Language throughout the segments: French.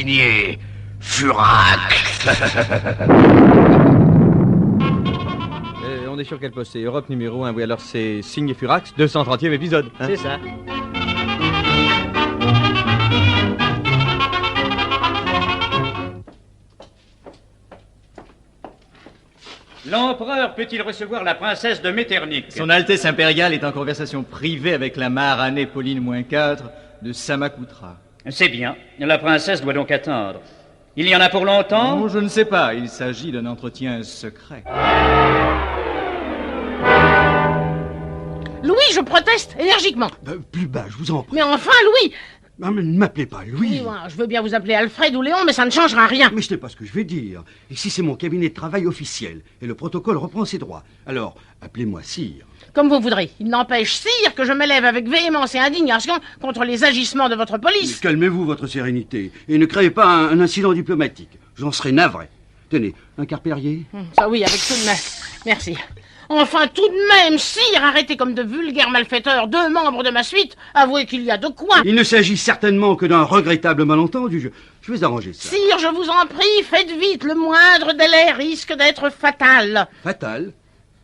signé Furax. On est sur quel poste? C'est Europe numéro 1. Oui, alors c'est signé Furax, 230e épisode. Hein? C'est ça. L'empereur peut-il recevoir la princesse de Metternich? Son Altesse impériale est en conversation privée avec la Maharanée Pauline-4 de Samakoutra. C'est bien. La princesse doit donc attendre. Il y en a pour longtemps? Non, je ne sais pas. Il s'agit d'un entretien secret. Louis, je proteste énergiquement. Plus bas, je vous en prie. Mais enfin, Louis! Non, mais ne m'appelez pas Louis. Oui, moi, je veux bien vous appeler Alfred ou Léon, mais ça ne changera rien. Mais ce n'est pas ce que je vais dire. Ici, c'est mon cabinet de travail officiel, et le protocole reprend ses droits. Alors, appelez-moi Sire. Comme vous voudrez. Il n'empêche, sire, que je me lève avec véhémence et indignation contre les agissements de votre police. Calmez-vous, votre sérénité, et ne créez pas un incident diplomatique. J'en serai navré. Tenez, un quart Perrier. Ça oui, avec tout de même. Merci. Enfin, tout de même, sire, arrêtez comme de vulgaires malfaiteurs 2 membres de ma suite. Avouez qu'il y a de quoi. Il ne s'agit certainement que d'un regrettable malentendu. Je vais arranger ça. Sire, je vous en prie, faites vite. Le moindre délai risque d'être fatal. Fatal?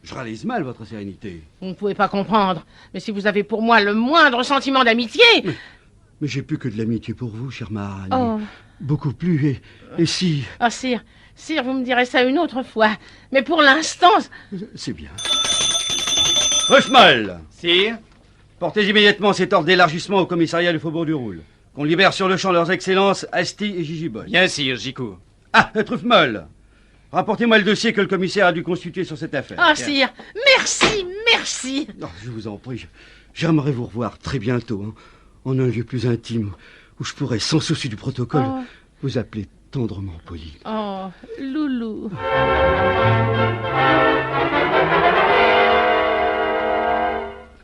Je réalise mal, votre sérénité. Vous ne pouvez pas comprendre. Mais si vous avez pour moi le moindre sentiment d'amitié... Mais j'ai plus que de l'amitié pour vous, chère Maharanée. Oh. Beaucoup plus, et si... Ah, sire, vous me direz ça une autre fois. Mais pour l'instant... C'est bien. Ruffmal! Sire? Portez immédiatement cet ordre d'élargissement au commissariat du Faubourg du Roule. Qu'on libère sur le champ leurs excellences Asti et Gigiboy. Bien, sire, j'y cours. Ah, Truffemoll! Rapportez-moi le dossier que le commissaire a dû constituer sur cette affaire. Ah, sire, merci. Oh, je vous en prie, j'aimerais vous revoir très bientôt, hein, en un lieu plus intime, où je pourrais, sans souci du protocole, vous appeler tendrement Pauline. Oh, loulou.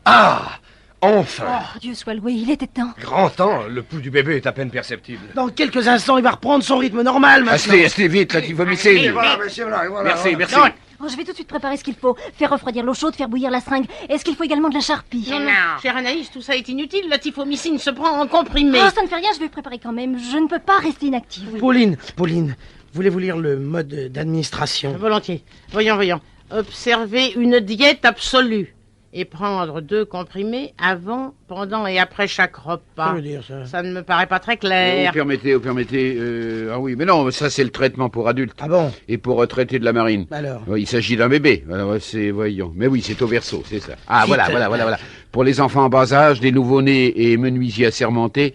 Ah, enfin. Oh, Dieu soit loué, il était temps. Grand temps, le pouls du bébé est à peine perceptible. Dans quelques instants, il va reprendre son rythme normal maintenant. Restez vite, là, tu vomissez. Merci. Oh, je vais tout de suite préparer ce qu'il faut. Faire refroidir l'eau chaude, faire bouillir la seringue. Est-ce qu'il faut également de la charpie? Non, chère Anaïs, tout ça est inutile. La typhomycine se prend en comprimé. Oh, ça ne fait rien, je vais préparer quand même. Je ne peux pas rester inactive. Pauline, voulez-vous lire le mode d'administration? Volontiers. Voyons. Observer une diète absolue. Et prendre 2 comprimés avant, pendant et après chaque repas. Ça veut dire ça? Ça ne me paraît pas très clair. Vous permettez. Ah oui, mais non, ça c'est le traitement pour adultes. Ah bon? Et pour traiter de la marine. Alors? Il s'agit d'un bébé. Alors, voyons. Mais oui, c'est au verso, c'est ça. Ah, voilà. Pour les enfants en bas âge, des nouveau-nés et menuisiers assermentés,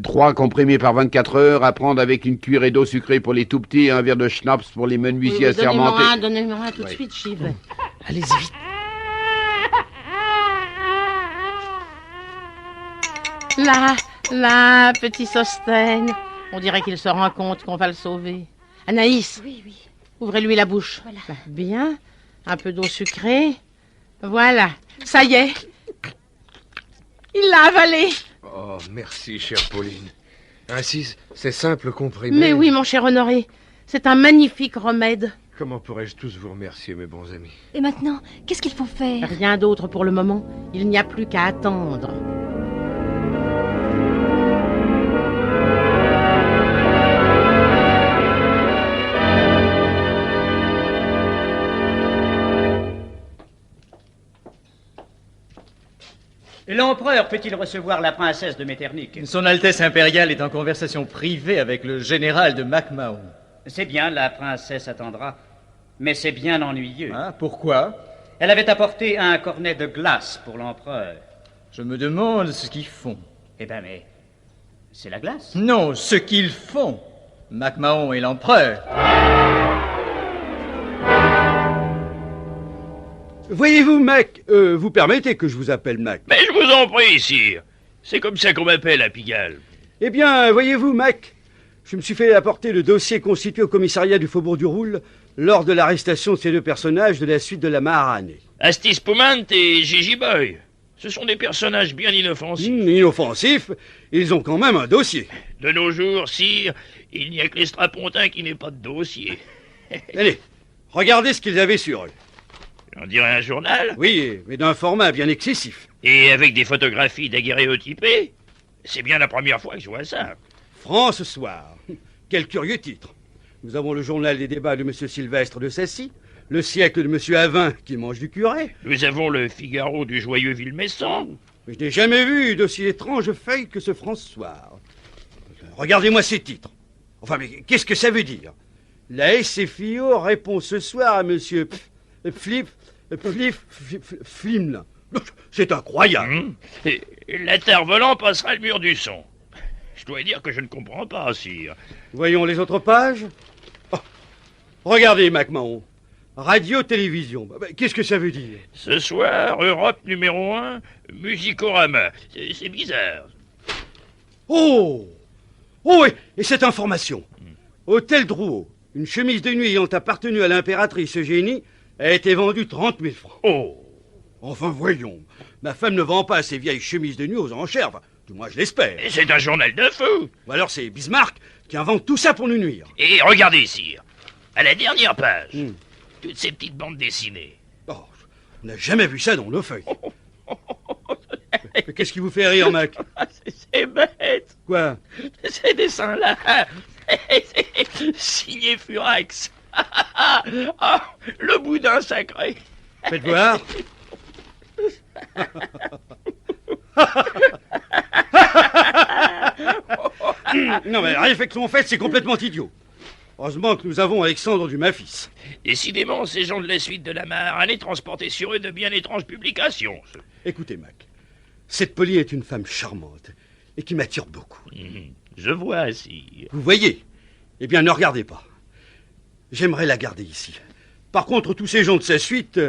3 comprimés par 24 heures, à prendre avec une cuillerée d'eau sucrée pour les tout petits et un verre de schnapps pour les menuisiers assermentés. Donnez-moi un tout de suite, j'y vais. Allez-y vite. Là, petit Sosthène. On dirait qu'il se rend compte qu'on va le sauver. Anaïs. Oui. Ouvrez-lui la bouche. Voilà. Bien. Un peu d'eau sucrée. Voilà. Ça y est. Il l'a avalé. Oh, merci, chère Pauline. Ainsi, c'est simple comprimé. Mais oui, mon cher Honoré. C'est un magnifique remède. Comment pourrais-je tous vous remercier, mes bons amis? Et maintenant, qu'est-ce qu'il faut faire? Rien d'autre pour le moment. Il n'y a plus qu'à attendre. L'empereur peut-il recevoir la princesse de Metternich? Son Altesse impériale est en conversation privée avec le général de MacMahon. C'est bien, la princesse attendra. Mais c'est bien ennuyeux. Hein, pourquoi? Elle avait apporté un cornet de glace pour l'empereur. Je me demande ce qu'ils font. Eh ben, mais c'est la glace. Non, ce qu'ils font. MacMahon et l'empereur. Voyez-vous, Mac, vous permettez que je vous appelle Mac? Mais je vous en prie, sire. C'est comme ça qu'on m'appelle à Pigalle. Eh bien, voyez-vous, Mac, je me suis fait apporter le dossier constitué au commissariat du Faubourg du Roule lors de l'arrestation de ces 2 personnages de la suite de la Maharanée. Astis Poumant et Gigiboy. Ce sont des personnages bien inoffensifs. Inoffensifs, ils ont quand même un dossier. De nos jours, sire, il n'y a que les strapontins qui n'aient pas de dossier. Allez, regardez ce qu'ils avaient sur eux. On dirait un journal. Oui, mais d'un format bien excessif. Et avec des photographies daguerréotypées. C'est bien la première fois que je vois ça. France Soir. Quel curieux titre. Nous avons le journal des débats de M. Sylvestre de Sassy, le siècle de M. Havin qui mange du curé. Nous avons le Figaro du joyeux Villemessant. Mais je n'ai jamais vu d'aussi étrange feuille que ce France Soir. Regardez-moi ces titres. Enfin, mais qu'est-ce que ça veut dire? La SFIO répond ce soir à M. Flimlin. C'est incroyable. Et l'intervenant passera le mur du son. Je dois dire que je ne comprends pas, sire. Voyons les autres pages. Oh, regardez, MacMahon. Radio-télévision. Qu'est-ce que ça veut dire? Ce soir, Europe numéro 1, Musicorama. C'est bizarre. Oh! Oh, et cette information. Hôtel Drouot, une chemise de nuit ayant appartenu à l'impératrice Eugénie, a été vendue 30 000 francs. Oh! Enfin, voyons. Ma femme ne vend pas ces vieilles chemises de nuit aux enchères. Enfin, du moins, je l'espère. C'est un journal de feu. Ou alors c'est Bismarck qui invente tout ça pour nous nuire. Et regardez, sire. À la dernière page, toutes ces petites bandes dessinées. Oh, on n'a jamais vu ça dans nos feuilles. Mais qu'est-ce qui vous fait rire, Mac? C'est bête. Quoi? Ces dessins-là. Signé Furax. Oh, le boudin sacré. Faites voir. Non, mais la réflexion faite, c'est complètement idiot. Heureusement que nous avons Alexandre Dumas-Fils. Décidément, ces gens de la suite de la Maharanée transportaient sur eux de bien étranges publications. Écoutez, Mac, cette Polly est une femme charmante et qui m'attire beaucoup. Je vois, sire. Vous voyez? Eh bien, ne regardez pas. J'aimerais la garder ici. Par contre, tous ces gens de sa suite...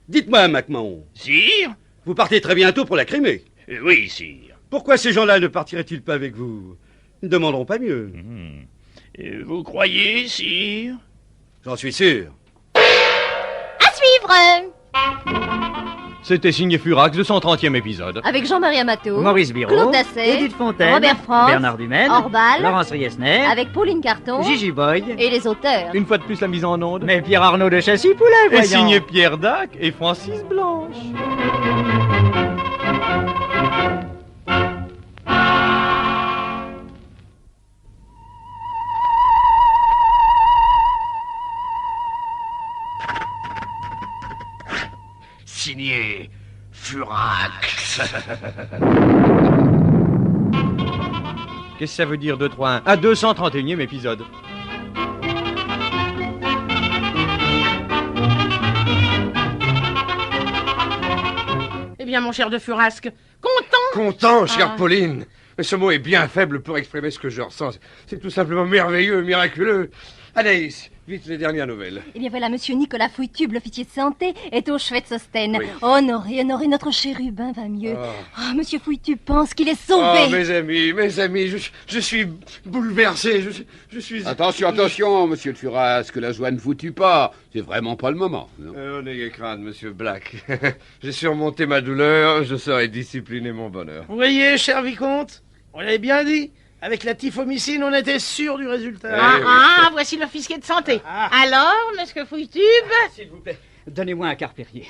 Dites-moi, MacMahon. Sire? Vous partez très bientôt pour la Crimée. Oui, sire. Pourquoi ces gens-là ne partiraient-ils pas avec vous? Nous ne demanderons pas mieux. Vous croyez, sire? J'en suis sûr. À suivre! C'était signé Furax, 230e épisode. Avec Jean-Marie Amato, Maurice Biro, Claude Dasset, Edith Fontaine, Robert France, Bernard Dumaine, Orbal, Laurence Riesner, avec Pauline Carton, Gigi Boy, et les auteurs. Une fois de plus, la mise en onde. mais Pierre Arnaud de Châssis-Poulet, Et voyons. signé Pierre Dac et Francis Blanche. Signé Furax. Qu'est-ce que ça veut dire 2, 3, 1 à 231e épisode. Eh bien, mon cher de Furasque, content? Content, chère Pauline. Mais ce mot est bien faible pour exprimer ce que je ressens. C'est tout simplement merveilleux, miraculeux. Anaïs, vite les dernières nouvelles. Eh bien voilà, monsieur Nicolas Fouitube, l'officier de santé, est au Schwetzerstein. Oui. Honoré, notre chérubin va mieux. Oh, monsieur Fouitube pense qu'il est sauvé. Oh, mes amis, je suis bouleversé, je suis... Attention, monsieur le Furas, que la joie ne vous tue pas. C'est vraiment pas le moment. Non N'ayez crainte, monsieur Black. J'ai surmonté ma douleur, je saurai discipliner mon bonheur. Vous voyez, cher vicomte, on l'avait bien dit. Avec la typhomycine, on était sûr du résultat. Voici l'officier de santé. Alors, monsieur Fouitube? S'il vous plaît, donnez-moi un quart Perrier.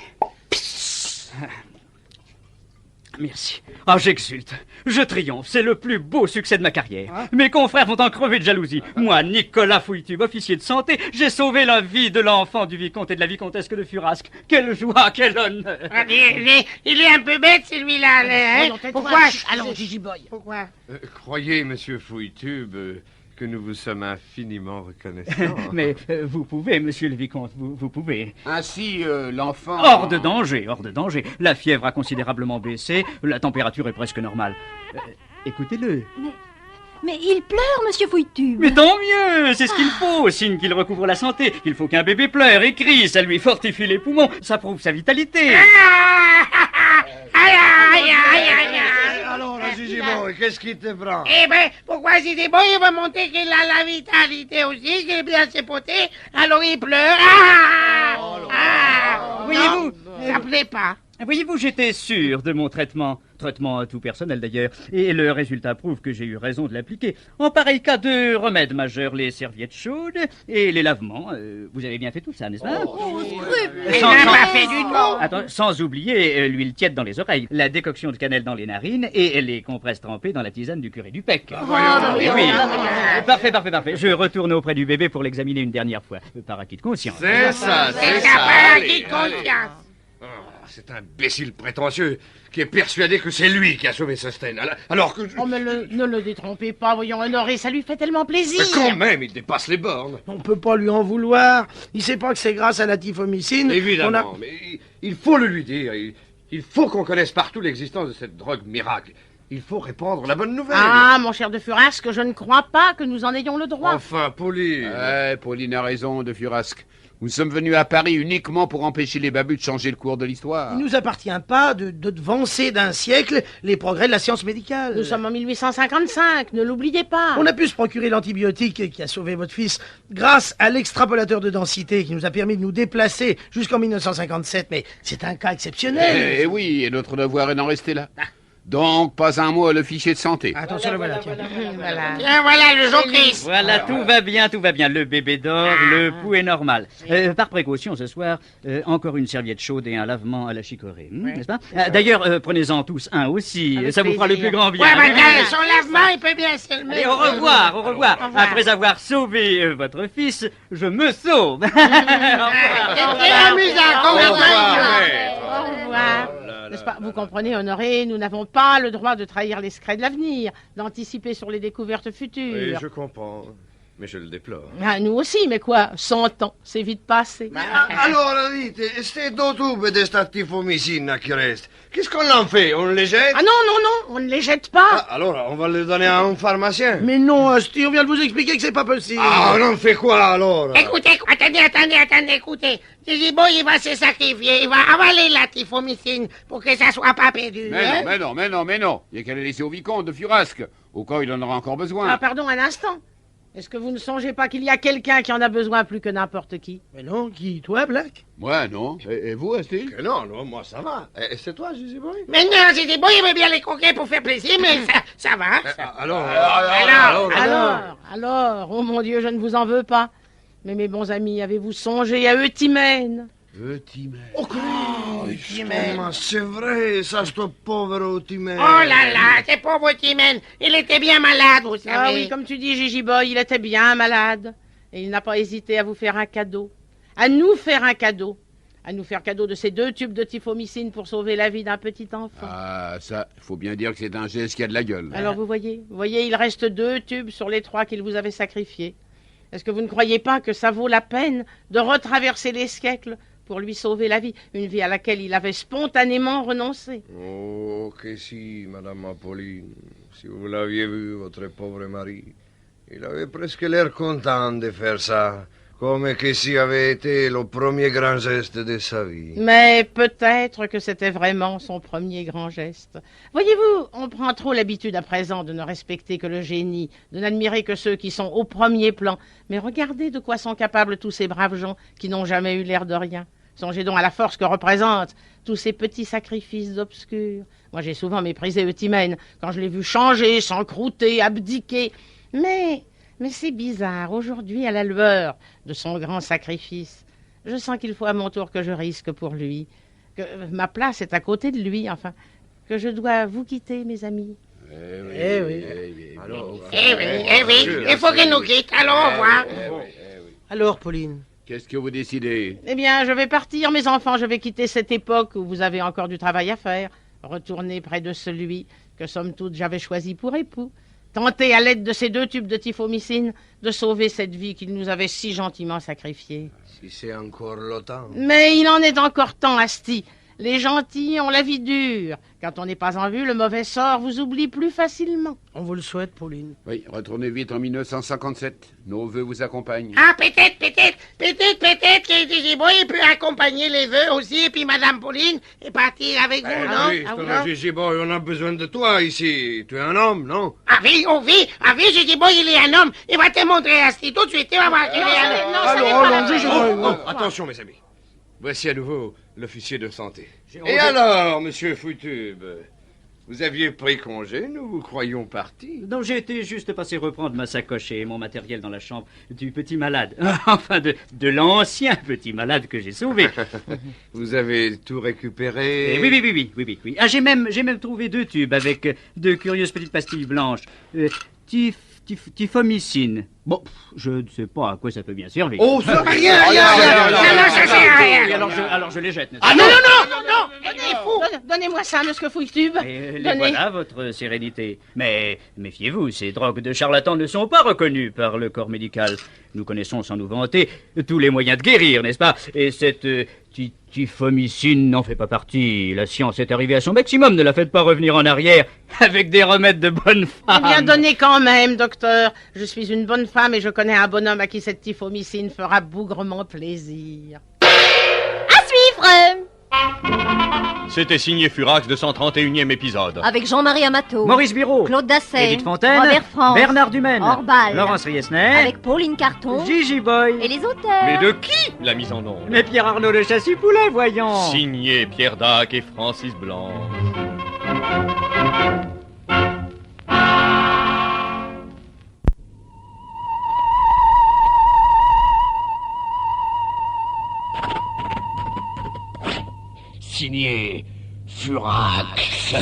Merci. Ah, j'exulte. Je triomphe. C'est le plus beau succès de ma carrière. Mes confrères vont en crever de jalousie. Moi, Nicolas Fouitube, officier de santé, j'ai sauvé la vie de l'enfant du vicomte et de la vicomtesse de Furasque. Quelle joie, quel honneur. Il est un peu bête, celui-là. Hein? Pourquoi? Alors, Gigi Boy. Pourquoi? Croyez, monsieur Fouitube, que nous vous sommes infiniment reconnaissants. Mais vous pouvez, monsieur le vicomte, vous pouvez. Ainsi, l'enfant... Hors de danger, hors de danger. La fièvre a considérablement baissé, la température est presque normale. Écoutez-le. Mais il pleure, monsieur Fouitube. Mais tant mieux, c'est ce qu'il faut, signe qu'il recouvre la santé. Il faut qu'un bébé pleure et crie, ça lui fortifie les poumons, ça prouve sa vitalité. Alors, Gigi Boy, qu'est-ce qui te prend? Eh ben, pourquoi si c'est bon, il va montrer qu'il a la vitalité aussi, qu'il est bien sépoté, alors il pleure. Voyez-vous, ça plaît pas. Voyez-vous, j'étais sûr de mon traitement tout personnel d'ailleurs, et le résultat prouve que j'ai eu raison de l'appliquer. En pareil cas de remède majeur, les serviettes chaudes et les lavements. Vous avez bien fait tout ça, n'est-ce pas? Sans oublier l'huile tiède dans les oreilles, la décoction de cannelle dans les narines et les compresses trempées dans la tisane du curé du Pec. Oui. Parfait. Je retourne auprès du bébé pour l'examiner une dernière fois, par acquis de conscience. C'est ça. Par acquis de conscience. Cet imbécile prétentieux qui est persuadé que c'est lui qui a sauvé Susten. Alors que... Oh, mais ne le détrompez pas, voyons, Honoré, ça lui fait tellement plaisir. Mais quand même, il dépasse les bornes. On peut pas lui en vouloir. Il sait pas que c'est grâce à la typhomycine. Évidemment, mais il faut le lui dire. Il faut qu'on connaisse partout l'existence de cette drogue miracle. Il faut répandre la bonne nouvelle. Ah, mon cher de Furasque, je ne crois pas que nous en ayons le droit. Enfin, Pauline. Pauline a raison, de Furasque. Nous sommes venus à Paris uniquement pour empêcher les babus de changer le cours de l'histoire. Il nous appartient pas de devancer d'un siècle les progrès de la science médicale. Nous sommes en 1855, ne l'oubliez pas. On a pu se procurer l'antibiotique qui a sauvé votre fils grâce à l'extrapolateur de densité qui nous a permis de nous déplacer jusqu'en 1957. Mais c'est un cas exceptionnel. Eh oui, et notre devoir est d'en rester là. Donc, pas un mot à le fichier de santé. Attention, le voilà. Tiens, voilà le jocrisse. Voilà, tout va bien. Le bébé dort, le pouls est normal. Par précaution, ce soir, encore une serviette chaude et un lavement à la chicorée, n'est-ce pas? D'ailleurs, prenez-en tous un aussi, ça vous fera le plus grand bien. Son lavement, il peut bien se calmer. Allez, au revoir. Après avoir sauvé votre fils, je me sauve. C'était amusant, Au revoir. Au revoir. N'est-ce pas? Vous comprenez, Honoré, nous n'avons pas le droit de trahir les secrets de l'avenir, d'anticiper sur les découvertes futures. Oui, je comprends, mais je le déplore. Ah, nous aussi, mais quoi? 100 ans, c'est vite passé. Allora dite, queste due tube de sta tifomycine qui reste, qu'est-ce qu'on en fait? On les jette? Ah non, on ne les jette pas. Alors, on va les donner à un pharmacien. Mais non, Asti, on vient de vous expliquer que c'est pas possible. Ah, on en fait quoi alors? Écoutez, attendez, écoutez. Gigi-Boy, il va se sacrifier, il va avaler la typhomycine pour que ça soit pas perdu. Mais non. Il y a qu'à les laisser au vicomte de Furasque, au cas où il en aura encore besoin. Ah, pardon, un instant. Est-ce que vous ne songez pas qu'il y a quelqu'un qui en a besoin plus que n'importe qui? Mais non, qui? Toi, Black? Moi, non. Et vous, Astrid? Non, moi ça va. Et c'est toi, Gigi-Boy? Mais non, Gigi-Boy, il veut bien les croquer pour faire plaisir, mais ça va. Alors, oh mon Dieu, je ne vous en veux pas. Mais mes bons amis, avez-vous songé à Eutimène? Eutimène. C'est vrai, ça, ce pauvre Eutimène. Oh là, c'est pauvre Eutimène. Il était bien malade, vous savez. Ah oui, comme tu dis, Gigi-Boy, il était bien malade. Et il n'a pas hésité à vous faire un cadeau. À nous faire un cadeau. À nous faire cadeau de ces 2 tubes de typhomycine pour sauver la vie d'un petit enfant. Ah, ça, il faut bien dire que c'est un geste qui a de la gueule. Alors vous voyez, il reste 2 tubes sur les 3 qu'il vous avait sacrifiés. Est-ce que vous ne croyez pas que ça vaut la peine de retraverser les siècles pour lui sauver la vie, une vie à laquelle il avait spontanément renoncé? Oh, que si, Madame Apolline. Si vous l'aviez vu, votre pauvre mari, il avait presque l'air content de faire ça, comme que si avait été le premier grand geste de sa vie. Mais peut-être que c'était vraiment son premier grand geste. Voyez-vous, on prend trop l'habitude à présent de ne respecter que le génie, de n'admirer que ceux qui sont au premier plan. Mais regardez de quoi sont capables tous ces braves gens qui n'ont jamais eu l'air de rien. Songez donc à la force que représentent tous ces petits sacrifices obscurs. Moi, j'ai souvent méprisé Eutimène quand je l'ai vu changer, s'encrouter, abdiquer. Mais c'est bizarre, aujourd'hui, à la lueur de son grand sacrifice, je sens qu'il faut à mon tour que je risque pour lui, que ma place est à côté de lui, enfin, que je dois vous quitter, mes amis. Eh oui. Il faut qu'il nous quitte, alors au revoir. Alors, Pauline? Qu'est-ce que vous décidez? Eh bien, je vais partir, mes enfants, je vais quitter cette époque où vous avez encore du travail à faire, retourner près de celui que, somme toute, j'avais choisi pour époux. Tenter, à l'aide de ces 2 tubes de typhomycine, de sauver cette vie qu'il nous avait si gentiment sacrifiée. Si c'est encore le temps. Mais il en est encore temps, Asti. Les gentils ont la vie dure. Quand on n'est pas en vue, le mauvais sort vous oublie plus facilement. On vous le souhaite, Pauline. Oui, retournez vite en 1957. Nos vœux vous accompagnent. Ah, peut-être que Gigi-Boy peut accompagner les vœux aussi, et puis Madame Pauline, et partir avec vous, non? Oui, Gigi-Boy, on a besoin de toi ici. Tu es un homme, non? Ah oui, Gigi-Boy, il est un homme. Il va te montrer Asti tout de suite, tu vas voir qu'il est un homme. Attention, mes amis. Voici à nouveau l'officier de santé. Et Et alors, monsieur Foutube, vous aviez pris congé, nous vous croyions partis. Donc j'ai été juste passé reprendre ma sacoche et mon matériel dans la chambre du petit malade. Enfin, de l'ancien petit malade que j'ai sauvé. Vous avez tout récupéré? Oui. Ah, j'ai même trouvé 2 tubes avec de curieuses petites pastilles blanches. Tifomycine. Bon, je ne sais pas à quoi ça peut bien servir. Oh, ça rien. Alors je les jette, n'est-ce Ah pas? non. Donnez-moi ça, monsieur Fouille-Tube. Et les Donnez. voilà, votre sérénité. Mais méfiez-vous, ces drogues de charlatans ne sont pas reconnues par le corps médical. Nous connaissons, sans nous vanter, tous les moyens de guérir, n'est-ce pas? Et cette tifomycine n'en fait pas partie. La science est arrivée à son maximum, ne la faites pas revenir en arrière avec des remèdes de bonne femme. Eh bien, donnez quand même, docteur. Je suis une bonne femme et je connais un bonhomme à qui cette tifomycine fera bougrement plaisir. À suivre. C'était signé Furax, 231e épisode. Avec Jean-Marie Amato, Maurice Biro, Claude Dassey, Edith Fontaine, Robert France, Bernard Dumaine, Orbal, Laurence Riesner, avec Pauline Carton, Gigi Boy. et les auteurs. Mais de qui la mise en ombre? Mais Pierre-Arnaud Le Chassis-Poulet, voyons. Signé Pierre Dac et Francis Blanc. Signé Furax.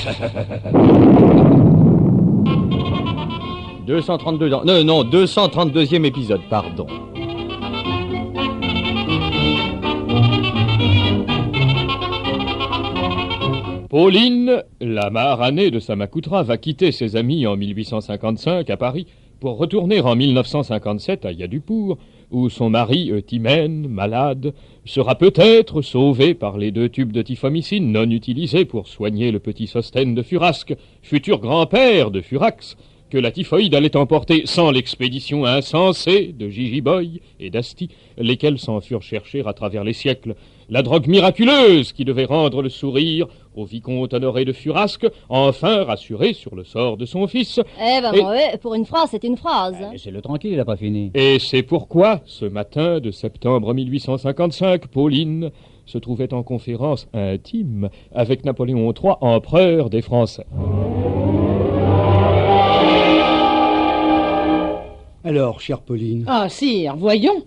232e épisode, pardon. Pauline, la maharanée de Samakoutra, va quitter ses amis en 1855 à Paris pour retourner en 1957 à Yadupur, où son mari, Timène, malade, sera peut-être sauvé par les 2 tubes de tifomycine non utilisés pour soigner le petit Sostène de Furasque, futur grand-père de Furax, que la typhoïde allait emporter sans l'expédition insensée de Gigi Boy et d'Asti, lesquels s'en furent chercher à travers les siècles. La drogue miraculeuse qui devait rendre le sourire au vicomte Honoré de Furasque, enfin rassuré sur le sort de son fils. Pour une phrase, c'est une phrase. Laissez-le tranquille, il n'a pas fini. Et c'est pourquoi, ce matin de septembre 1855, Pauline se trouvait en conférence intime avec Napoléon III, empereur des Français. Alors, chère Pauline. Ah, sire, voyons.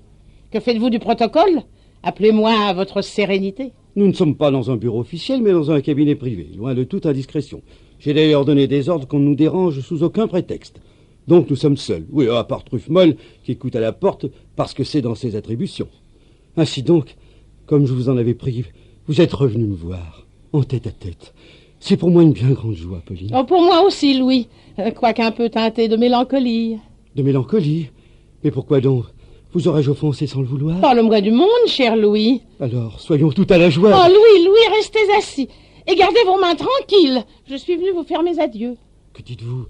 Que faites-vous du protocole? Appelez-moi à votre sérénité. Nous ne sommes pas dans un bureau officiel, mais dans un cabinet privé, loin de toute indiscrétion. J'ai d'ailleurs donné des ordres qu'on ne nous dérange sous aucun prétexte. Donc nous sommes seuls. Oui, à part Truffemolle, qui écoute à la porte parce que c'est dans ses attributions. Ainsi donc, comme je vous en avais pris, vous êtes revenu me voir, en tête à tête. C'est pour moi une bien grande joie, Pauline. Oh, pour moi aussi, Louis, quoique un peu teinté de mélancolie. De mélancolie? Mais pourquoi donc? Vous aurais-je offensé sans le vouloir? Pas le moins du monde, cher Louis. Alors, soyons tout à la joie. Oh, Louis, restez assis. Et gardez vos mains tranquilles. Je suis venu vous faire mes adieux. Que dites-vous?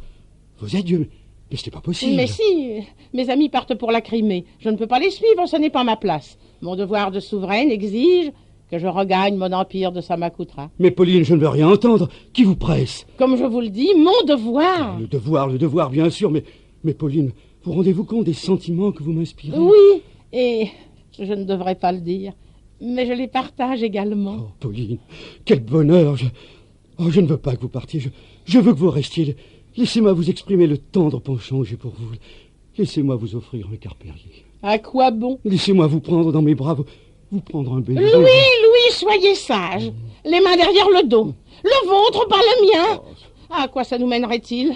Vos adieux? Mais ce n'est pas possible. Mais si, mes amis partent pour la Crimée. Je ne peux pas les suivre, ce n'est pas ma place. Mon devoir de souveraine exige que je regagne mon empire de Samakoutra. Mais Pauline, je ne veux rien entendre. Qui vous presse? Comme je vous le dis, mon devoir. Le devoir, bien sûr, mais Pauline, vous rendez-vous compte des sentiments que vous m'inspirez? Oui, et je ne devrais pas le dire, mais je les partage également. Oh, Pauline, quel bonheur. Je ne veux pas que vous partiez, je veux que vous restiez. Laissez-moi vous exprimer le tendre penchant que j'ai pour vous. Laissez-moi vous offrir un quart Perrier. À quoi bon? Laissez-moi vous prendre dans mes bras, vous prendre un baiser. Louis, soyez sage. Les mains derrière le dos. Le vôtre, pas le mien. À quoi ça nous mènerait-il?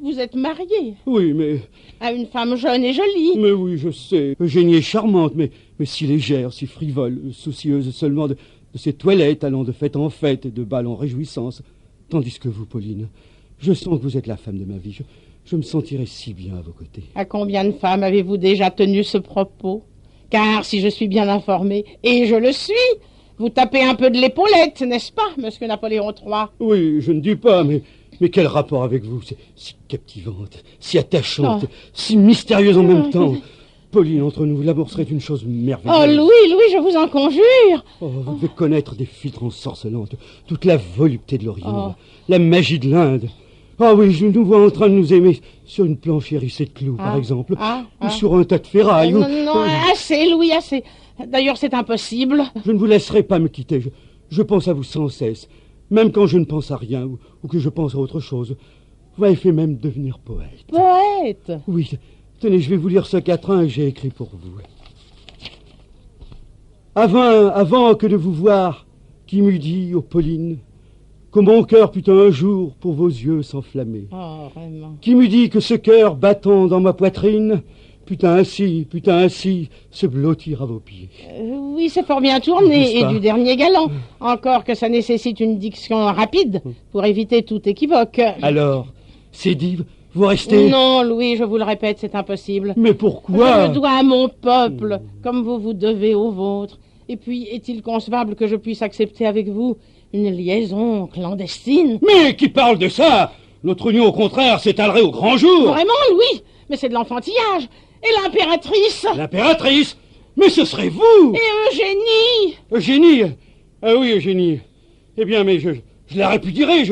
Vous êtes marié. Oui, mais... À une femme jeune et jolie. Mais oui, je sais. Eugénie est charmante, mais si légère, si frivole, soucieuse seulement de ses toilettes, allant de fête en fête et de bal en réjouissance. Tandis que vous, Pauline, je sens que vous êtes la femme de ma vie. Je me sentirais si bien à vos côtés. À combien de femmes avez-vous déjà tenu ce propos? Car si je suis bien informé, et je le suis, vous tapez un peu de l'épaulette, n'est-ce pas, monsieur Napoléon III? Oui, je ne dis pas, mais quel rapport avec vous? C'est si captivante, si attachante, si mystérieuse en même temps. Pauline, entre nous, l'amour serait une chose merveilleuse. Oh, Louis, je vous en conjure. Vous devez connaître des filtres ensorcelantes, toute la volupté de l'Orient, la magie de l'Inde. Ah oui, je nous vois en train de nous aimer sur une planche hérissée de clous, par exemple, ou sur un tas de ferrailles. Non, assez, Louis, assez. D'ailleurs, c'est impossible. Je ne vous laisserai pas me quitter. Je pense à vous sans cesse. Même quand je ne pense à rien ou que je pense à autre chose. Vous m'avez fait même devenir poète. Poète? Oui. Tenez, je vais vous lire ce quatrain que j'ai écrit pour vous. Avant que de vous voir, qui m'eût dit, ô Pauline, que mon cœur put un jour pour vos yeux s'enflammer. Oh, vraiment. Qui m'eût dit que ce cœur battant dans ma poitrine put ainsi se blottir à vos pieds. Oui, c'est fort bien tourné, et du dernier galant. Encore que ça nécessite une diction rapide pour éviter tout équivoque. Alors, c'est dit, vous restez... Non, Louis, je vous le répète, c'est impossible. Mais pourquoi? Je le dois à mon peuple, comme vous vous devez au vôtre. Et puis, est-il concevable que je puisse accepter avec vous une liaison clandestine? Mais qui parle de ça? Notre union, au contraire, s'étalerait au grand jour. Vraiment, Louis? Mais c'est de l'enfantillage. Et l'impératrice? L'impératrice? Mais ce serait vous! Et Eugénie? Eugénie? Ah oui, Eugénie. Eh bien, mais je la répudierai,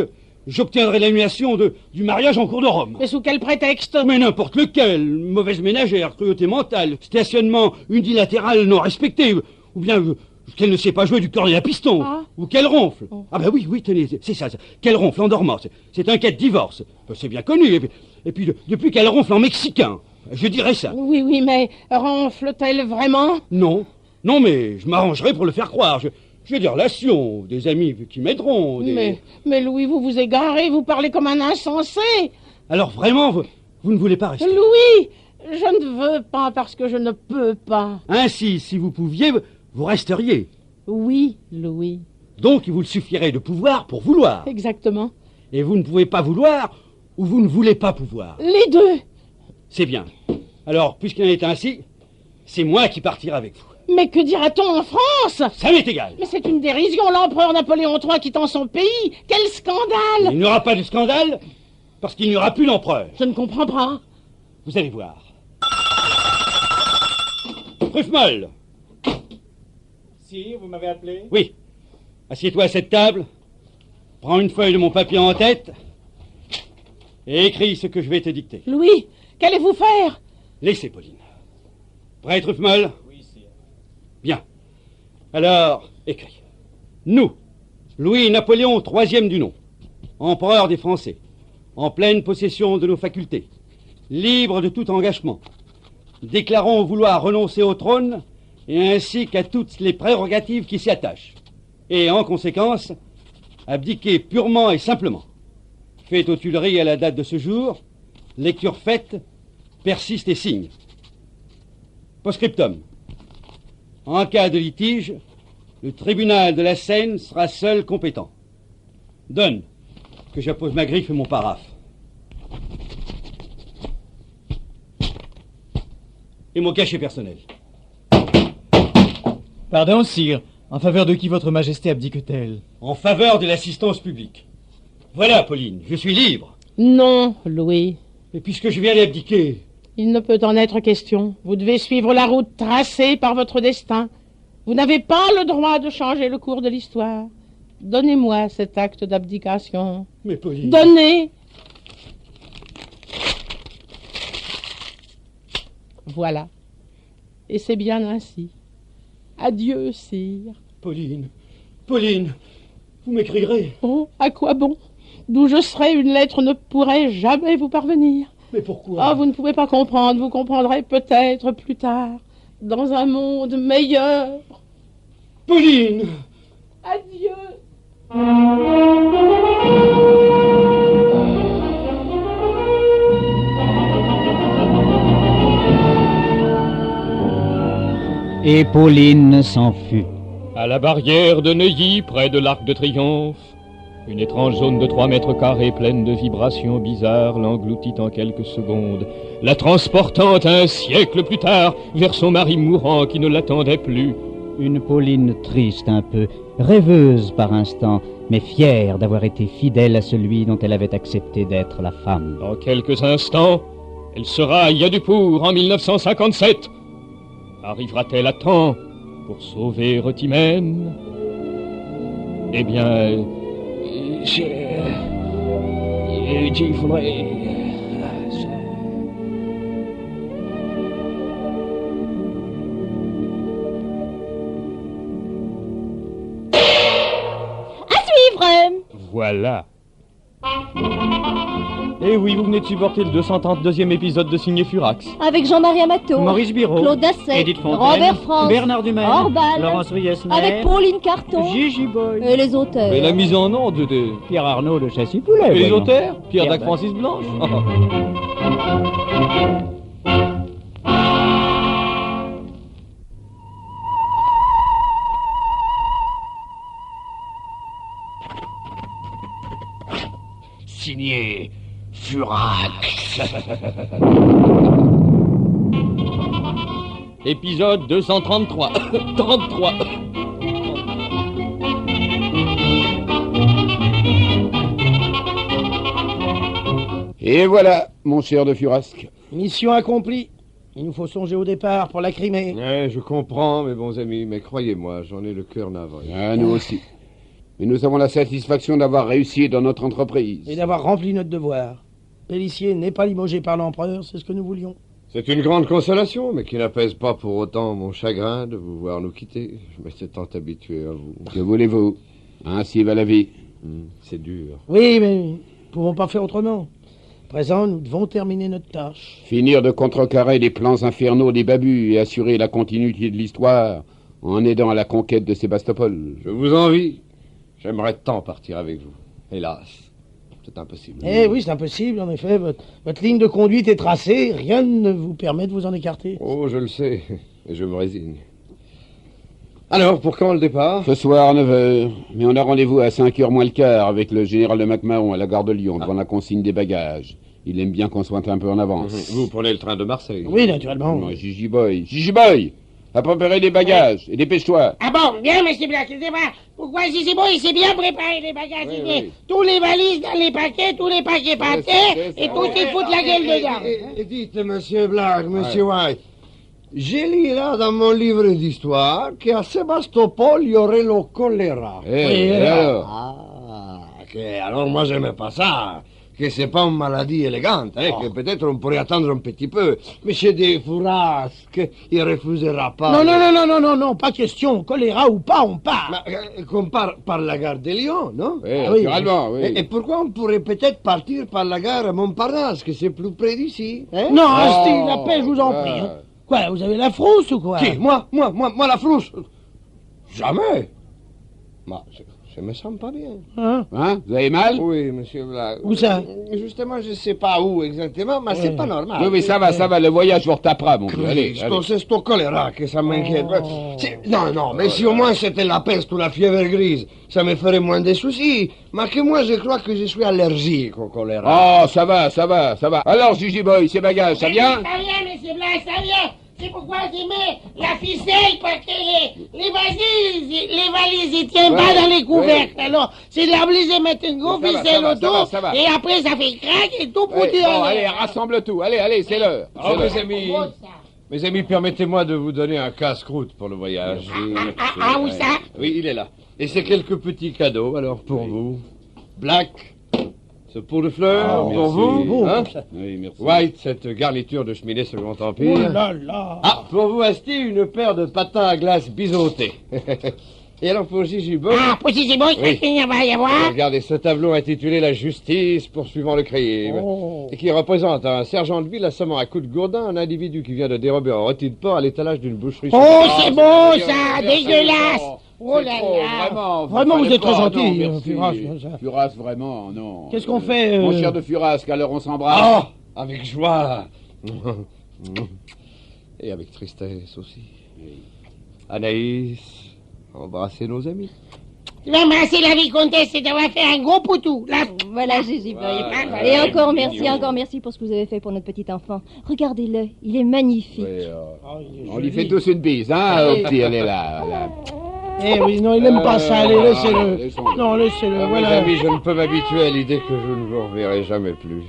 j'obtiendrai l'annulation du mariage en cours de Rome. Mais sous quel prétexte? Mais n'importe lequel. Mauvaise ménagère, cruauté mentale, stationnement unilatéral non respecté, ou bien qu'elle ne sait pas jouer du cornet à piston, ou qu'elle ronfle. Ah ben oui, tenez, c'est ça, qu'elle ronfle en dormant, c'est un cas de divorce. C'est bien connu, et puis depuis qu'elle ronfle en mexicain, je dirais ça. Oui, mais ronfle-t-elle vraiment? Non, mais je m'arrangerai pour le faire croire. J'ai des relations, des amis qui m'aideront. Mais Louis, vous vous égarez, vous parlez comme un insensé. Alors vraiment, vous ne voulez pas rester? Louis, je ne veux pas parce que je ne peux pas. Ainsi, si vous pouviez, vous resteriez. Oui, Louis. Donc il vous suffirait de pouvoir pour vouloir. Exactement. Et vous ne pouvez pas vouloir, ou vous ne voulez pas pouvoir? Les deux. C'est bien. Alors, puisqu'il en est ainsi, c'est moi qui partirai avec vous. Mais que dira-t-on en France? Ça m'est égal. Mais c'est une dérision, l'empereur Napoléon III quittant son pays. Quel scandale! Il n'y aura pas de scandale, parce qu'il n'y aura plus d'empereur. Je ne comprends pas. Vous allez voir. Truffemolle! Si, vous m'avez appelé? Oui. Assieds-toi à cette table, prends une feuille de mon papier en tête, et écris ce que je vais te dicter. Louis, qu'allez-vous faire? Laissez, Pauline. Prêt, Truffemolle? Oui, sire. Bien. Alors, écris. Nous, Louis-Napoléon, troisième du nom, empereur des Français, en pleine possession de nos facultés, libre de tout engagement, déclarons vouloir renoncer au trône et ainsi qu'à toutes les prérogatives qui s'y attachent, et en conséquence, abdiquer purement et simplement. Fait aux Tuileries à la date de ce jour, lecture faite, persiste et signe. Postscriptum. En cas de litige, le tribunal de la Seine sera seul compétent. Donne que j'appose ma griffe et mon paraphe. Et mon cachet personnel. Pardon, sire. En faveur de qui votre majesté abdique-t-elle? En faveur de l'assistance publique. Voilà, Pauline, je suis libre. Non, Louis. Et puisque je viens d'abdiquer... Il ne peut en être question. Vous devez suivre la route tracée par votre destin. Vous n'avez pas le droit de changer le cours de l'histoire. Donnez-moi cet acte d'abdication. Mais Pauline... Donnez. Voilà. Et c'est bien ainsi. Adieu, sire. Pauline, vous m'écrirez. Oh, à quoi bon? D'où je serai, une lettre ne pourrait jamais vous parvenir. Mais pourquoi? Ah, vous ne pouvez pas comprendre. Vous comprendrez peut-être plus tard. Dans un monde meilleur. Pauline! Adieu. Et Pauline s'enfuit. À la barrière de Neuilly, près de l'Arc de Triomphe, une étrange zone de 3 mètres carrés pleine de vibrations bizarres l'engloutit en quelques secondes, la transportant un siècle plus tard vers son mari mourant qui ne l'attendait plus. Une Pauline triste un peu, rêveuse par instants, mais fière d'avoir été fidèle à celui dont elle avait accepté d'être la femme. Dans quelques instants, elle sera à Yadipour en 1957. Arrivera-t-elle à temps pour sauver Timène? Eh bien, il faudrait... Voilà. Et oui, vous venez de supporter le 232e épisode de Signé Furax. Avec Jean-Marie Amato, Maurice Biraud, Claude Dasset, Edith Fontaine, Robert France, Bernard Dumaine, Orban, Laurence Riesner, avec Pauline Carton, Gigi Boy, et les auteurs. Mais la mise en onde de... Pierre Arnaud de Châssis-Poulet. Et les voyons. auteurs Pierre Dac Francis Blanche. Signé Furax. Épisode 233. 33. Et voilà, mon cher de Furasque. Mission accomplie. Il nous faut songer au départ pour la Crimée. Je comprends, mes bons amis, mais croyez-moi, j'en ai le cœur navré. Ah, nous aussi. Mais nous avons la satisfaction d'avoir réussi dans notre entreprise. Et d'avoir rempli notre devoir. Pélissier n'est pas limogé par l'empereur, c'est ce que nous voulions. C'est une grande consolation, mais qui n'apaise pas pour autant mon chagrin de vous voir nous quitter. Je m'étais tant habitué à vous. Que voulez-vous? Ainsi va la vie. C'est dur. Oui, mais nous ne pouvons pas faire autrement. À présent, nous devons terminer notre tâche. Finir de contrecarrer les plans infernaux des babus et assurer la continuité de l'histoire en aidant à la conquête de Sébastopol. Je vous envie. J'aimerais tant partir avec vous. Hélas, c'est impossible. Eh oui, c'est impossible, en effet. Votre ligne de conduite est tracée. Rien ne vous permet de vous en écarter. Oh, je le sais. Et je me résigne. Alors, pour quand le départ? Ce soir, 9h. Mais on a rendez-vous à 5h moins le quart avec le général de MacMahon à la gare de Lyon, devant la consigne des bagages. Il aime bien qu'on soit un peu en avance. Vous prenez le train de Marseille? Oui, naturellement. Non, Gigi Boy. Gigi Boy! À préparer les bagages, et dépêche-toi. Ah bon, bien, monsieur Black, c'est pas. Pourquoi Gigi Boy, il s'est bien préparé les bagages, Oui, il oui. met tous les valises dans les paquets, tous les paquets par terre, et tout il fout la gueule dedans. Dites, monsieur Black, monsieur White, j'ai lu là dans mon livre d'histoire qu'à Sébastopol, il y aurait le choléra. Et alors? Alors moi, j'aimais pas ça. Que c'est pas une maladie élégante, que peut-être on pourrait attendre un petit peu. Monsieur de Furasque, il refusera pas. Non, pas question. Choléra ou pas, on part. Qu'on part par la gare de Lyon, non? Oui, naturellement, oui. Et pourquoi on pourrait peut-être partir par la gare à Montparnasse, que c'est plus près d'ici, hein? Non, Steve, la paix, je vous en prie. Hein. Quoi, vous avez la frousse ou quoi? Qui? Moi, la frousse? Jamais. Je me sens pas bien. Hein? Vous avez mal? Oui, monsieur Black. Où ça? Justement, je sais pas où exactement, mais c'est pas normal. Oui, ça va, le voyage vous retapera, mon vieux. Allez. C'est ce choléra que ça m'inquiète. Non, mais si au moins c'était la peste ou la fièvre grise, ça me ferait moins de soucis. Mais que moi, je crois que je suis allergique au choléra. Oh, ça va. Alors, Gigi Boy, ces bagages, ça vient? Ça vient, monsieur Black, ça vient. C'est pourquoi j'ai mis la ficelle, parce que les valises, ils tiennent pas dans les couvercles. Alors, c'est de l'obligé de mettre une grosse ficelle autour, ça va. et après, ça fait craque et tout pour dire. Bon, allez, rassemble tout. Allez, c'est l'heure. Mes amis, permettez-moi de vous donner un casse-croûte pour le voyage. Où ça? Oui, il est là. Et c'est quelques petits cadeaux, alors, pour vous. Black, ce pot de fleurs, pour vous. Hein? Oui, merci. White, cette garniture de cheminée Second Empire. Oh là là. Ah, pour vous, Asti, une paire de patins à glace biseautés. Et alors, pour Gigi Boy... Pour Gigi Boy, qu'est-ce qu'il va y avoir? Regardez, ce tableau intitulé « La justice poursuivant le crime et qui représente un sergent de ville assommant à coups de gourdin un individu qui vient de dérober un rôti de porc à l'étalage d'une boucherie. Oh, c'est beau, ça, dégueulasse. Oh là là. Vraiment, vous êtes très gentil, Furasque. Furasque, vraiment, non. Qu'est-ce qu'on fait Mon cher de Furasque, alors on s'embrasse. Oh, avec joie. Et avec tristesse aussi. Anaïs, embrassez nos amis. Tu vas embrasser la vicomtesse et d'avoir fait un gros poutou. Là. Voilà, Gigi Boy. Et encore merci pour ce que vous avez fait pour notre petit enfant. Regardez-le, il est magnifique. On lui fait tous une bise, hein, au petit, elle est là. Eh oui, non, il n'aime pas ça, allez, laissez-le. Non, laissez-le, voilà. Mes amis, je ne peux m'habituer à l'idée que je ne vous reverrai jamais plus.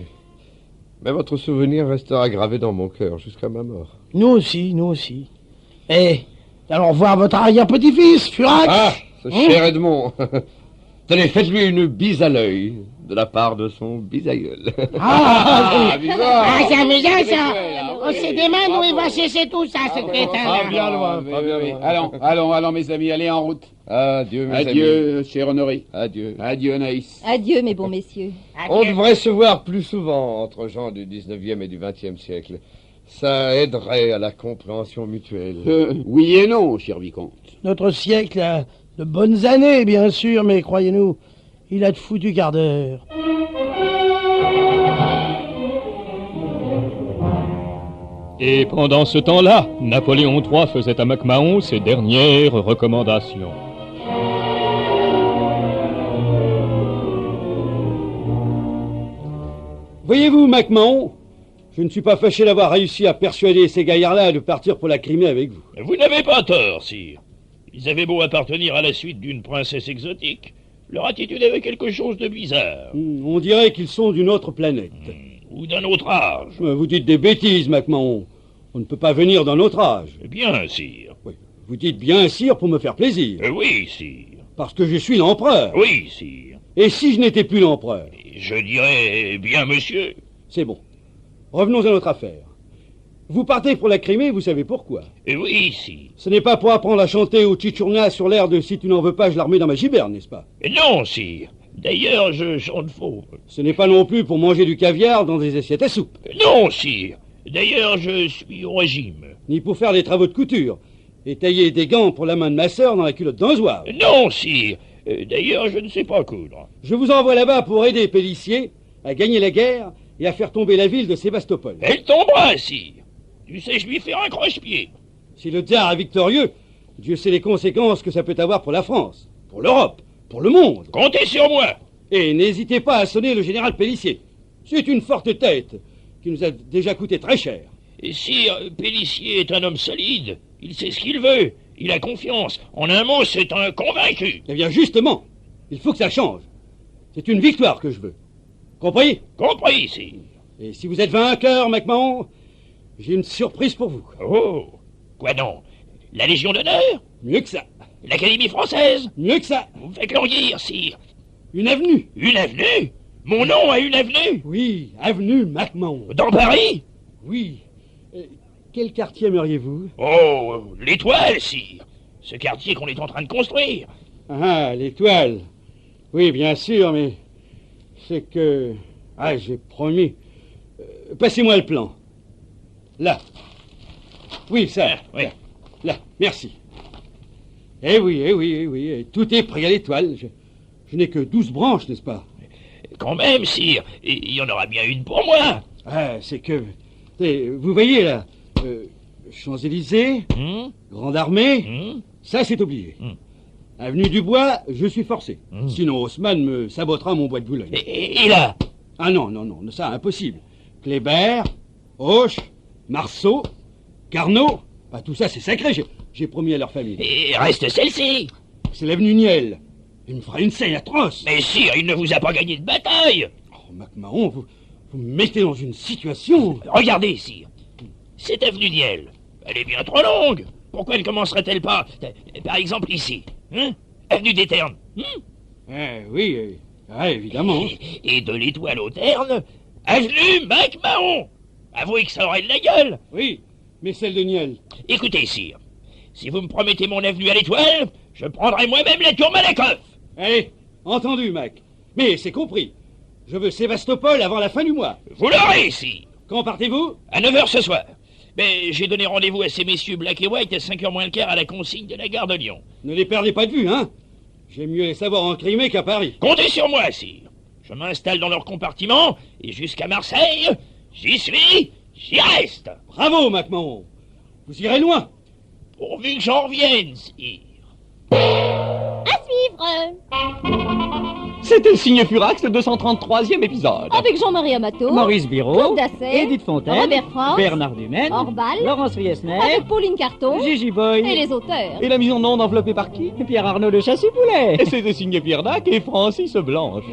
Mais votre souvenir restera gravé dans mon cœur jusqu'à ma mort. Nous aussi. Eh, allons voir votre arrière-petit-fils, Furax. Ah, ce cher Edmond. Tenez, faites-lui une bise à l'œil, de la part de son bisaïeul. C'est amusant, ça. On se demande où il va chercher tout ça, ce crétin. Bien loin, pas bien loin. Allons, mes amis, allez en route. Adieu, mes amis. Adieu, cher Honoré. Adieu. Adieu, Anaïs. Adieu, mes bons messieurs. On devrait se voir plus souvent entre gens du 19e et du 20e siècle. Ça aiderait à la compréhension mutuelle. Oui et non, cher vicomte. Notre siècle a de bonnes années, bien sûr, mais croyez-nous, il a de foutus quart d'heure. Et pendant ce temps-là, Napoléon III faisait à MacMahon ses dernières recommandations. Voyez-vous, MacMahon, je ne suis pas fâché d'avoir réussi à persuader ces gaillards-là de partir pour la Crimée avec vous. Vous n'avez pas tort, sire. Ils avaient beau appartenir à la suite d'une princesse exotique, leur attitude avait quelque chose de bizarre. On dirait qu'ils sont d'une autre planète. Ou d'un autre âge. Vous dites des bêtises, MacMahon. On ne peut pas venir d'un autre âge. Bien, sire. Oui. Vous dites bien, sire, pour me faire plaisir. Oui, sire. Parce que je suis l'empereur. Oui, sire. Et si je n'étais plus l'empereur? Je dirais bien, monsieur. C'est bon. Revenons à notre affaire. Vous partez pour la Crimée, vous savez pourquoi? Oui, sire. Ce n'est pas pour apprendre à chanter au Tchitchourna sur l'air de « Si tu n'en veux pas, je la remets dans ma giberne », n'est-ce pas? Non, sire. D'ailleurs, je chante faux. Ce n'est pas non plus pour manger du caviar dans des assiettes à soupe. Non, sire. D'ailleurs, je suis au régime. Ni pour faire des travaux de couture et tailler des gants pour la main de ma sœur dans la culotte d'un zouave. Non, sire. D'ailleurs, je ne sais pas coudre. Je vous envoie là-bas pour aider Pélissier à gagner la guerre et à faire tomber la ville de Sébastopol. Elle tombera, sire. Tu sais, je lui fais un croche-pied. Si le tsar est victorieux, Dieu sait les conséquences que ça peut avoir pour la France, pour l'Europe, pour le monde. Comptez sur moi. Et n'hésitez pas à sonner le général Pélissier. C'est une forte tête qui nous a déjà coûté très cher. Et sire, Pélissier est un homme solide. Il sait ce qu'il veut. Il a confiance. En un mot, c'est un convaincu. Eh bien, justement, il faut que ça change. C'est une victoire que je veux. Compris? Compris, sire. Et si vous êtes vainqueur, MacMahon, j'ai une surprise pour vous. Oh, quoi donc? La Légion d'honneur? Mieux que ça. L'Académie française? Mieux que ça. Vous me faites languir, sire. Une avenue. Une avenue? Mon nom a une avenue? Oui, avenue MacMahon. Dans Paris? Oui. Quel quartier aimeriez-vous? Oh, l'Étoile, sire. Ce quartier qu'on est en train de construire. Ah, l'Étoile. Oui, bien sûr, mais c'est que... Ah, j'ai promis. Passez-moi le plan. Là. Oui, ça. Oui. Là, merci. Eh oui, tout est pris à l'Étoile. Je n'ai que 12 branches, n'est-ce pas? Quand même, sire, il y en aura bien une pour moi. Ah, c'est que... Vous voyez, là, Champs-Élysées, Grande Armée, ça, c'est oublié. Avenue du Bois, je suis forcé. Sinon, Haussmann me sabotera mon bois de Boulogne. Et là? Ah non, ça, impossible. Kléber, Hoche, Marceau, Carnot, tout ça, c'est sacré, j'ai promis à leur famille. Et reste celle-ci. C'est l'avenue Niel. Il me fera une scène atroce. Mais sire, il ne vous a pas gagné de bataille. Oh, MacMahon, vous me mettez dans une situation... Regardez, sire. Cette avenue Niel, elle est bien trop longue. Pourquoi ne commencerait-elle pas, par exemple, ici, avenue des Ternes, Oui, évidemment. Et de l'Étoile aux Ternes, avenue MacMahon. Avouez que ça aurait de la gueule. Oui, mais celle de Niel. Écoutez, sire, si vous me promettez mon avenue à l'Étoile, je prendrai moi-même la tour Malakoff. Allez, entendu, Mac. Mais c'est compris. Je veux Sébastopol avant la fin du mois. Vous l'aurez, sire. Quand partez-vous? À 9h ce soir. Mais j'ai donné rendez-vous à ces messieurs Black et White à 5h moins le quart à la consigne de la gare de Lyon. Ne les perdez pas de vue, hein? J'aime mieux les savoir en Crimée qu'à Paris. Comptez sur moi, sire. Je m'installe dans leur compartiment et jusqu'à Marseille, j'y suis, j'y reste. Bravo, MacMahon. Vous irez loin. Pourvu que j'en revienne, sire. À suivre. C'était le Signe Furax, le 233e épisode. Avec Jean-Marie Amato, Maurice Biro, Claude Dasset, Edith Fontaine, Robert France, Bernard Dumaine, Orbal, Laurence Riesner, avec Pauline Carton, Gigi Boy et les auteurs. Et la mise en onde enveloppée par qui? Pierre Arnaud de Chassupoulet. Et c'était signé Pierre Dac et Francis Blanche.